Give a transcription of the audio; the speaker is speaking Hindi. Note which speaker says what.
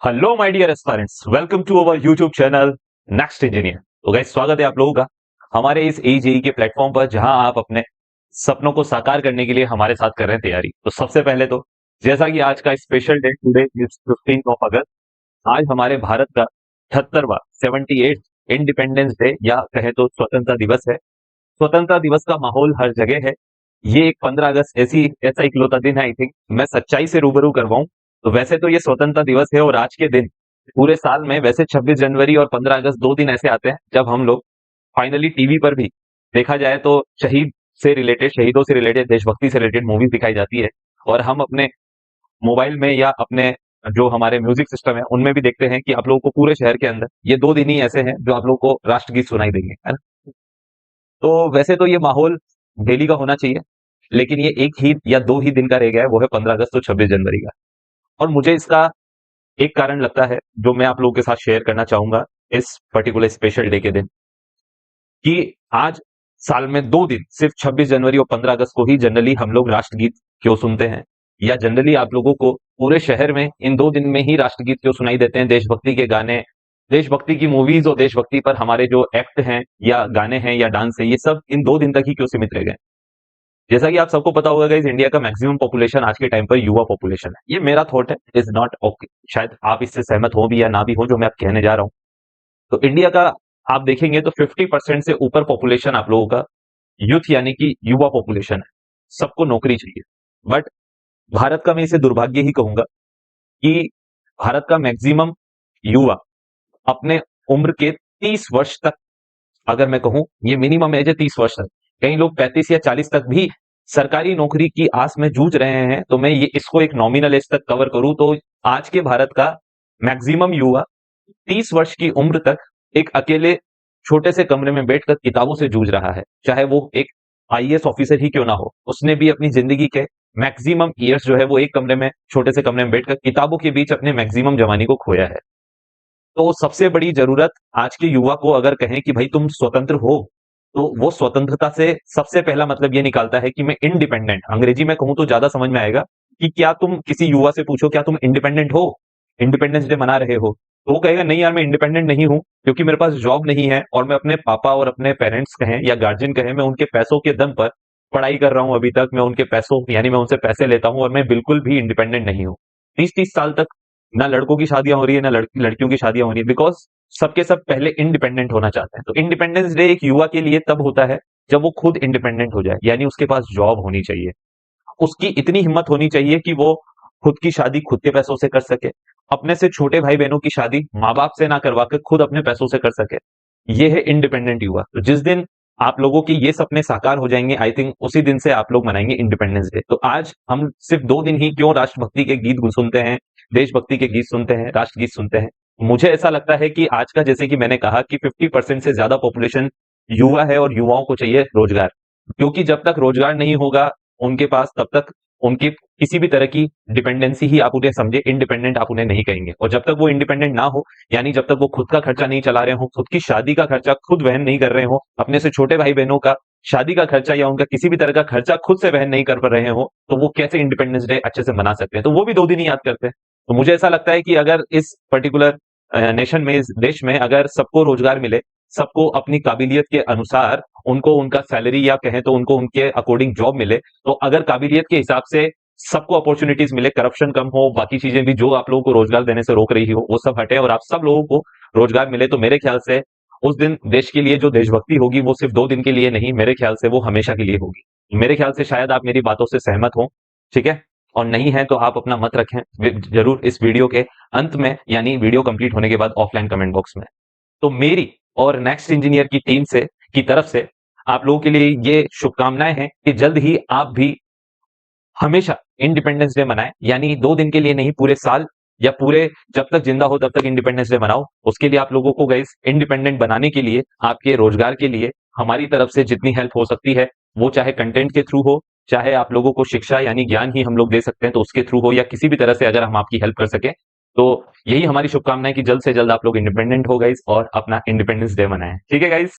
Speaker 1: Hello my dear aspirants, welcome to our YouTube channel Next Engineer. तो गाइस, स्वागत है आप लोगों का हमारे इस एजेई के प्लेटफॉर्म पर, जहां आप अपने सपनों को साकार करने के लिए हमारे साथ कर रहे हैं तैयारी। तो सबसे पहले तो जैसा कि आज का special day today is 15 of अगस्त, आज हमारे भारत का 78वां 78 इंडिपेंडेंस डे या कहे तो स्वतंत्रता दिवस है। स्वतंत्रता दिवस का माहौल हर जगह है। ये एक 15 अगस्त ऐसा इकलौता दिन है, आई थिंक मैं सच्चाई से रूबरू करवाऊं तो वैसे तो ये स्वतंत्रता दिवस है, और आज के दिन पूरे साल में वैसे 26 जनवरी और 15 अगस्त दो दिन ऐसे आते हैं जब हम लोग फाइनली टीवी पर भी देखा जाए तो शहीदों से रिलेटेड, देशभक्ति से रिलेटेड मूवीज दिखाई जाती है। और हम अपने मोबाइल में या अपने जो हमारे म्यूजिक सिस्टम है उनमें भी देखते हैं कि आप लोगों को पूरे शहर के अंदर ये दो दिन ही ऐसे हैं जो आप लोगों को राष्ट्रगीत सुनाई देंगे, है ना। तो वैसे तो ये माहौल डेली का होना चाहिए, लेकिन ये एक ही या दो ही दिन का रह गया है, वो है 15 अगस्त और 26 जनवरी का। और मुझे इसका एक कारण लगता है जो मैं आप लोगों के साथ शेयर करना चाहूंगा इस पर्टिकुलर स्पेशल डे के दिन, कि आज साल में दो दिन सिर्फ 26 जनवरी और 15 अगस्त को ही जनरली हम लोग राष्ट्रगीत क्यों सुनते हैं, या जनरली आप लोगों को पूरे शहर में इन दो दिन में ही राष्ट्रगीत क्यों सुनाई देते हैं, देशभक्ति के गाने, देशभक्ति की मूवीज और देशभक्ति पर हमारे जो एक्ट हैं या गाने हैं या डांस है, ये सब इन दो दिन तक ही क्यों सीमित रह गए। जैसा कि आप सबको पता होगा गाइस, इंडिया का मैक्सिमम पॉपुलेशन आज के टाइम पर युवा पॉपुलेशन है। ये मेरा थॉट है, इज नॉट ओके, शायद आप इससे सहमत हो भी या ना भी हो जो मैं आप कहने जा रहा हूं। तो इंडिया का आप देखेंगे तो 50% से ऊपर पॉपुलेशन आप लोगों का यूथ यानी कि युवा पॉपुलेशन है। सबको नौकरी चाहिए, बट भारत का मैं इसे दुर्भाग्य ही कहूंगा कि भारत का मैक्सिमम युवा अपने उम्र के 30 वर्ष तक, अगर मैं कहूं ये मिनिमम एज है 30 वर्ष तक, कई लोग 35 या 40 तक भी सरकारी नौकरी की आस में जूझ रहे हैं। तो मैं ये इसको एक नॉमिनल एज तक कवर करूं तो आज के भारत का मैक्सिमम युवा 30 वर्ष की उम्र तक एक अकेले छोटे से कमरे में बैठकर किताबों से जूझ रहा है, चाहे वो एक आईएएस ऑफिसर ही क्यों ना हो। उसने भी अपनी जिंदगी के मैक्सिमम ईयर्स जो है वो एक कमरे में, छोटे से कमरे में बैठकर किताबों के बीच अपने मैक्सिमम जवानी को खोया है। तो सबसे बड़ी जरूरत आज के युवा को अगर कहें कि भाई तुम स्वतंत्र हो, तो वो स्वतंत्रता से सबसे पहला मतलब ये निकालता है कि मैं इंडिपेंडेंट, अंग्रेजी में कहूं तो ज्यादा समझ में आएगा, कि क्या तुम किसी युवा से पूछो क्या तुम इंडिपेंडेंट हो, इंडिपेंडेंस डे मना रहे हो, तो वो कहेगा नहीं यार मैं इंडिपेंडेंट नहीं हूं, क्योंकि मेरे पास जॉब नहीं है और मैं अपने पापा और अपने पेरेंट्स कहें या गार्जियन कहें, मैं उनके पैसों के दम पर पढ़ाई कर रहा हूं अभी तक, मैं उनके पैसों यानी मैं उनसे पैसे लेता हूं और मैं बिल्कुल भी इंडिपेंडेंट नहीं हूं। 30-30 साल तक ना लड़कों की शादियां हो रही है ना लड़कियों की शादियां हो रही है, बिकॉज सबके सब पहले इंडिपेंडेंट होना चाहते हैं। तो इंडिपेंडेंस डे एक युवा के लिए तब होता है जब वो खुद इंडिपेंडेंट हो जाए, यानी उसके पास जॉब होनी चाहिए, उसकी इतनी हिम्मत होनी चाहिए कि वो खुद की शादी खुद के पैसों से कर सके, अपने से छोटे भाई बहनों की शादी माँ बाप से ना करवा के खुद अपने पैसों से कर सके। ये है इंडिपेंडेंट युवा। तो जिस दिन आप लोगों के ये सपने साकार हो जाएंगे, आई थिंक उसी दिन से आप लोग मनाएंगे इंडिपेंडेंस डे। तो आज हम सिर्फ दो दिन ही क्यों राष्ट्रभक्ति के गीत सुनते हैं, देशभक्ति के गीत सुनते हैं, राष्ट्रगीत सुनते हैं। मुझे ऐसा लगता है कि आज का, जैसे कि मैंने कहा कि 50% से ज्यादा पॉपुलेशन युवा है और युवाओं को चाहिए रोजगार, क्योंकि जब तक रोजगार नहीं होगा उनके पास, तब तक उनकी किसी भी तरह की डिपेंडेंसी ही आप उन्हें समझे, इंडिपेंडेंट आप उन्हें नहीं कहेंगे। और जब तक वो इंडिपेंडेंट ना हो, यानी जब तक वो खुद का खर्चा नहीं चला रहे हो, खुद की शादी का खर्चा खुद वहन नहीं कर रहे हो, अपने से छोटे भाई बहनों का शादी का खर्चा या उनका किसी भी तरह का खर्चा खुद से वहन नहीं कर पा रहे हो, तो वो कैसे इंडिपेंडेंस डे अच्छे से मना सकते हैं। तो वो भी दो दिन ही याद करते हैं। तो मुझे ऐसा लगता है कि अगर इस पर्टिकुलर नेशन में, इस देश में अगर सबको रोजगार मिले, सबको अपनी काबिलियत के अनुसार उनको उनका सैलरी या कहें तो उनको उनके अकॉर्डिंग जॉब मिले, तो अगर काबिलियत के हिसाब से सबको अपॉर्चुनिटीज मिले, करप्शन कम हो, बाकी चीजें भी जो आप लोगों को रोजगार देने से रोक रही हो वो सब हटे और आप सब लोगों को रोजगार मिले, तो मेरे ख्याल से उस दिन देश के लिए जो देशभक्ति होगी वो सिर्फ दो दिन के लिए नहीं, मेरे ख्याल से वो हमेशा के लिए होगी। मेरे ख्याल से शायद आप मेरी बातों से सहमत हो, ठीक है, और नहीं है तो आप अपना मत रखें जरूर इस वीडियो के अंत में, यानी वीडियो कंप्लीट होने के बाद ऑफलाइन कमेंट बॉक्स में। तो मेरी और नेक्स्ट इंजीनियर की टीम से की तरफ से आप लोगों के लिए ये शुभकामनाएं हैं कि जल्द ही आप भी हमेशा इंडिपेंडेंस डे मनाएं, यानी दो दिन के लिए नहीं, पूरे साल या पूरे जब तक जिंदा हो तब तक इंडिपेंडेंस डे मनाओ। उसके लिए आप लोगों को गाइस इंडिपेंडेंट बनाने के लिए, आपके रोजगार के लिए हमारी तरफ से जितनी हेल्प हो सकती है, वो चाहे कंटेंट के थ्रू हो, चाहे आप लोगों को शिक्षा यानी ज्ञान ही हम लोग दे सकते हैं तो उसके थ्रू हो, या किसी भी तरह से अगर हम आपकी हेल्प कर सके, तो यही हमारी शुभकामनाएं कि जल्द से जल्द आप लोग इंडिपेंडेंट हो गाइस और अपना इंडिपेंडेंस डे मनाएं। ठीक है गाइस।